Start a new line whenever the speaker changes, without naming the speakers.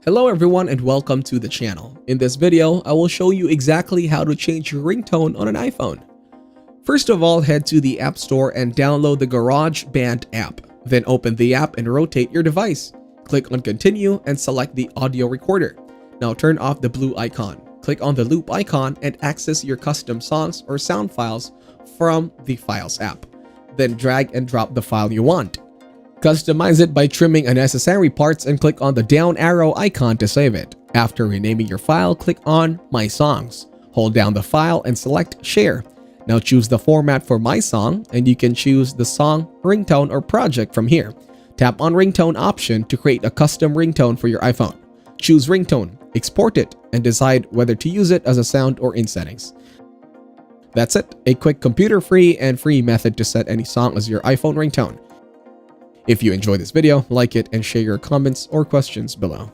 Hello everyone and welcome to the channel. In this video, I will show you exactly how to change your ringtone on an iPhone. First of all, head to the App Store and download the GarageBand app. Then open the app and rotate your device. Click on Continue and select the audio recorder. Now turn off the blue icon. Click on the loop icon and access your custom songs or sound files from the Files app. Then drag and drop the file you want. Customize it by trimming unnecessary parts and click on the down arrow icon to save it. After renaming your file, click on My Songs. Hold down the file and select Share. Now choose the format for My Song and you can choose the song, ringtone, or project from here. Tap on Ringtone option to create a custom ringtone for your iPhone. Choose Ringtone, export it, and decide whether to use it as a sound or in settings. That's it, a quick computer-free and free method to set any song as your iPhone ringtone. If you enjoyed this video, like it and share your comments or questions below.